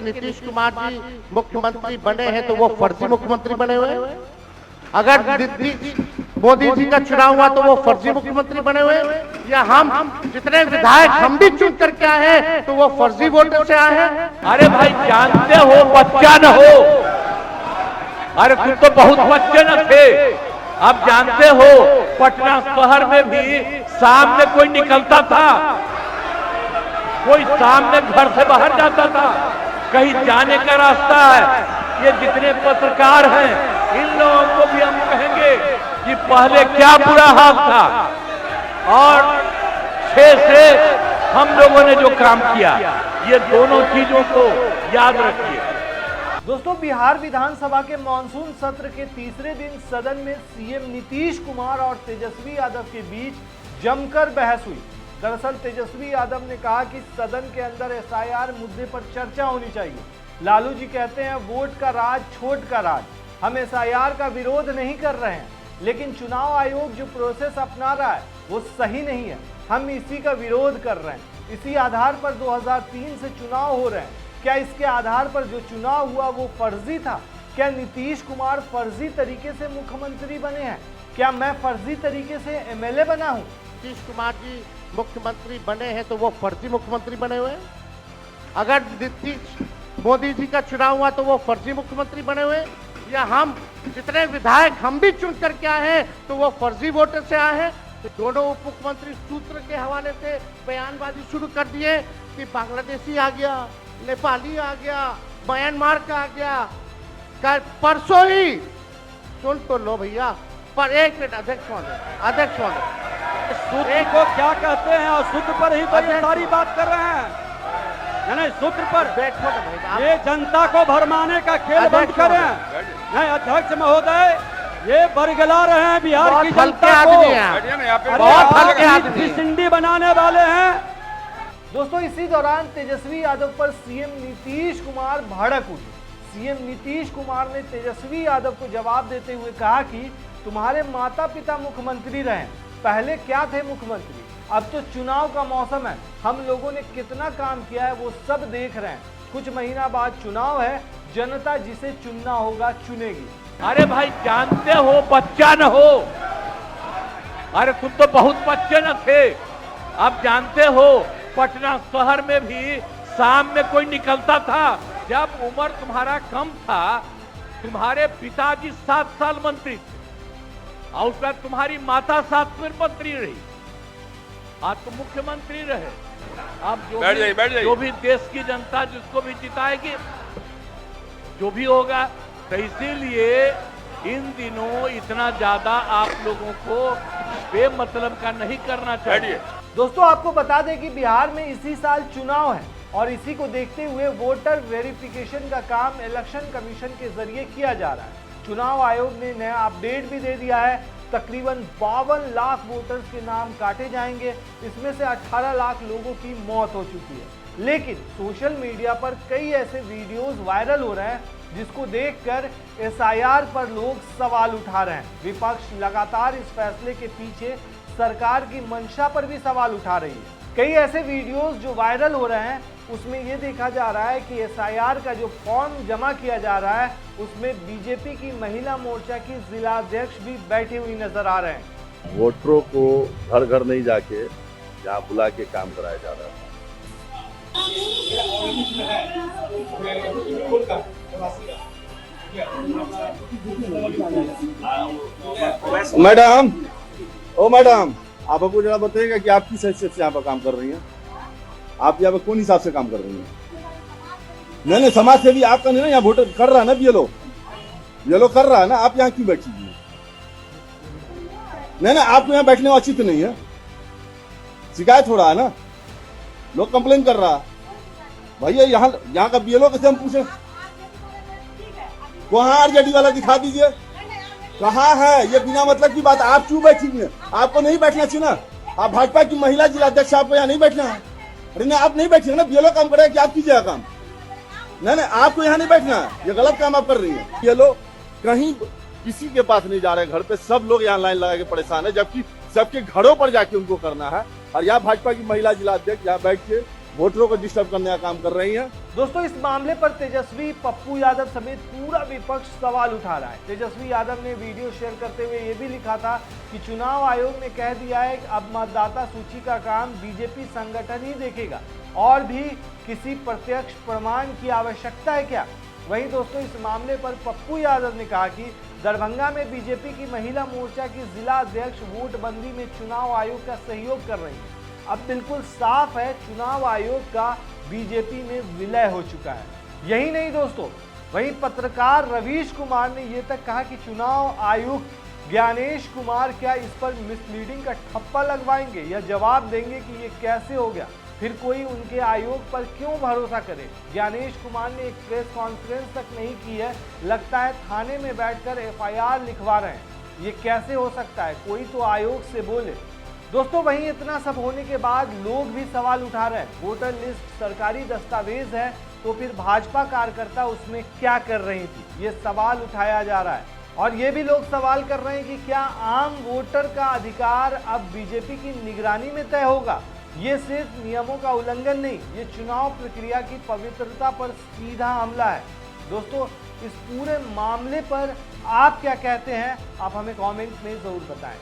कि नीतीश कुमार जी मुख्यमंत्री बने हैं तो वो फर्जी मुख्यमंत्री बने हुए हैं। अगर मोदी जी का चुनाव हुआ तो वो फर्जी मुख्यमंत्री बने हुए, या हम जितने विधायक हम भी चुन करके आए हैं तो वो फर्जी वोटर से आए हैं। अरे भाई जानते हो बच्चा न हो, अरे तुम तो बहुत बच्चे न थे। अब जानते हो पटना शहर में भी सामने कोई निकलता था, कोई सामने घर से बाहर जाता था, कहीं जाने का रास्ता है। ये जितने पत्रकार हैं इन लोगों को भी हम कहेंगे कि पहले क्या बुरा हाल था और 6 से हम लोगों ने जो काम किया, ये दोनों चीजों को याद रखिए। दोस्तों, बिहार विधानसभा के मानसून सत्र के तीसरे दिन सदन में सीएम नीतीश कुमार और तेजस्वी यादव के बीच जमकर बहस हुई। दरअसल तेजस्वी यादव ने कहा कि सदन के अंदर एसआईआर मुद्दे पर चर्चा होनी चाहिए। लालू जी कहते हैं वोट का राज छोट का राज, हम एसआईआर का विरोध नहीं कर रहे हैं, लेकिन चुनाव आयोग जो प्रोसेस अपना रहा है वो सही नहीं है, हम इसी का विरोध कर रहे हैं। इसी आधार पर 2003 से चुनाव हो रहे हैं, क्या इसके आधार पर जो चुनाव हुआ वो फर्जी था? क्या नीतीश कुमार फर्जी तरीके से मुख्यमंत्री बने हैं? क्या मैं फर्जी तरीके से एमएलए बना हूं? नीतीश कुमार जी मुख्यमंत्री बने हैं तो वो फर्जी मुख्यमंत्री बने हुए हैं। अगर मोदी जी का चुनाव हुआ तो वो फर्जी मुख्यमंत्री बने हुए, या हम जितने विधायक हम भी चुन करके आए हैं तो वो फर्जी वोटर से आए हैं। तो दोनों उप मुख्यमंत्री सूत्र के हवाले से बयानबाजी शुरू कर दिए कि बांग्लादेशी आ गया, नेपाली आ गया, म्यांमार का आ गया। कल परसों ही सुन तो लो भैया, पर एक मिनट अध्यक्ष महोदय सूत्र को क्या कहते हैं और सूत्र पर ही तो ये सारी बात कर रहे हैं। नहीं, सूत्र पर बैठो ये जनता को भरमाने का खेल बंद करें। नहीं अध्यक्ष महोदय, ये बरगला रहे हैं बिहार की जनता को, बहुत हल्के आदमी सिंडी बनाने वाले हैं। दोस्तों, इसी दौरान तेजस्वी यादव पर सीएम नीतीश कुमार भड़क उठे। सीएम नीतीश कुमार ने तेजस्वी यादव को जवाब देते हुए कहा कि तुम्हारे माता पिता मुख्यमंत्री रहे, पहले क्या थे मुख्यमंत्री, अब तो चुनाव का मौसम है, हम लोगों ने कितना काम किया है वो सब देख रहे हैं। कुछ महीना बाद चुनाव है, जनता जिसे चुनना होगा चुनेगी। अरे भाई जानते हो बच्चा न हो, अरे तुम तो बहुत बच्चे न थे। अब जानते हो पटना शहर में भी शाम में कोई निकलता था, जब उम्र तुम्हारा कम था। तुम्हारे पिताजी 7 साल मंत्री थे और उसके बाद तुम्हारी माता 7 फिर मंत्री रही, आज तो मुख्यमंत्री रहे। अब जो भी देश की जनता जिसको भी जिताएगी, जो भी होगा, तो इसीलिए इन दिनों इतना ज्यादा आप लोगों को बेमतलब का नहीं करना चाहिए। दोस्तों, आपको बता दें कि बिहार में इसी साल चुनाव है और इसी को देखते हुए वोटर वेरिफिकेशन का काम इलेक्शन कमीशन के जरिए किया जा रहा है। चुनाव आयोग ने नया अपडेट भी दे दिया है। तकरीबन 52 लाख वोटर्स के नाम काटे जाएंगे, इसमें से 18 लाख लोगों की मौत हो चुकी है। लेकिन सोशल मीडिया पर कई ऐसे वीडियोस वायरल हो रहे हैं जिसको देखकर एसआईआर पर लोग सवाल उठा रहे हैं। विपक्ष लगातार इस फैसले के पीछे सरकार की मंशा पर भी सवाल उठा रही है। कई ऐसे वीडियोस जो वायरल हो रहे हैं उसमें ये देखा जा रहा है कि एसआईआर का जो फॉर्म जमा किया जा रहा है उसमें बीजेपी की महिला मोर्चा की जिला अध्यक्ष भी बैठी हुई नजर आ रहे हैं। वोटरों को घर घर नहीं जाके यहाँ बुला के काम कराया जा रहा है। मैडम, ओ मैडम, आप हमको जरा बताइएगा कि आप किस हैसियत से यहाँ पर काम कर रही हैं? आप यहाँ पे कौन हिसाब से काम कर रही हैं? नहीं, समाज सेवी आपका नहीं ना, यहाँ वोटर कर रहा है ना, ये लोग कर रहा है ना, आप यहाँ क्यों बैठी हुई? नहीं, आपको यहाँ बैठने उचित नहीं है, शिकायत हो रहा है ना, लोग कंप्लेन कर रहा है। भैया यहाँ का बीएलओ कैसे हम पूछे? वहां आरजेडी वाला दिखा दीजिए, कहाँ है? ये बिना मतलब की बात, आप क्यों बैठी हुई है? आपको नहीं बैठना चाहिए ना, आप भाजपा की महिला जिला अध्यक्ष, आपको यहाँ नहीं बैठना है। अरे नहीं, आप नहीं बैठिए ना, बीएलओ काम करेगा कि आप कीजिएगा काम? नहीं, आपको यहाँ नहीं बैठना है, ये गलत काम आप कर रही है। बीएलओ कहीं किसी के पास नहीं जा रहे, घर पे सब लोग यहाँ लाइन लगा के परेशान है, जबकि सबके घरों पर जाके उनको करना है। और यहाँ भाजपा की महिला जिला अध्यक्ष यहाँ बैठ के वोटरों को डिस्टर्ब करने का काम कर रही है। दोस्तों, इस मामले पर तेजस्वी, पप्पू यादव समेत पूरा विपक्ष सवाल उठा रहा है। तेजस्वी यादव ने वीडियो शेयर करते हुए ये भी लिखा था कि चुनाव आयोग ने कह दिया है कि अब मतदाता सूची का काम बीजेपी संगठन ही देखेगा और भी किसी प्रत्यक्ष प्रमाण की आवश्यकता है क्या। वहीं दोस्तों, इस मामले पर पप्पू यादव ने कहा कि दरभंगा में बीजेपी की महिला मोर्चा की जिला अध्यक्ष वोटबंदी में चुनाव आयोग का सहयोग कर रही है। अब बिल्कुल साफ है, चुनाव आयोग का बीजेपी में विलय हो चुका है। यही नहीं दोस्तों, वहीं पत्रकार रवीश कुमार ने यह तक कहा कि चुनाव आयुक्त ज्ञानेश कुमार क्या इस पर मिसलीडिंग का ठप्पा लगवाएंगे या जवाब देंगे कि ये कैसे हो गया, फिर कोई उनके आयोग पर क्यों भरोसा करे। ज्ञानेश कुमार ने एक प्रेस कॉन्फ्रेंस तक नहीं की है, लगता है थाने में बैठकर एफआईआर लिखवा रहे हैं। ये कैसे हो सकता है, कोई तो आयोग से बोले। दोस्तों, वहीं इतना सब होने के बाद लोग भी सवाल उठा रहे हैं। वोटर लिस्ट सरकारी दस्तावेज है तो फिर भाजपा कार्यकर्ता उसमें क्या कर रही थी, ये सवाल उठाया जा रहा है। और ये भी लोग सवाल कर रहे हैं कि क्या आम वोटर का अधिकार अब बीजेपी की निगरानी में तय होगा। ये सिर्फ नियमों का उल्लंघन नहीं, ये चुनाव प्रक्रिया की पवित्रता पर सीधा हमला है। दोस्तों, इस पूरे मामले पर आप क्या कहते हैं, आप हमें कमेंट में जरूर बताएं।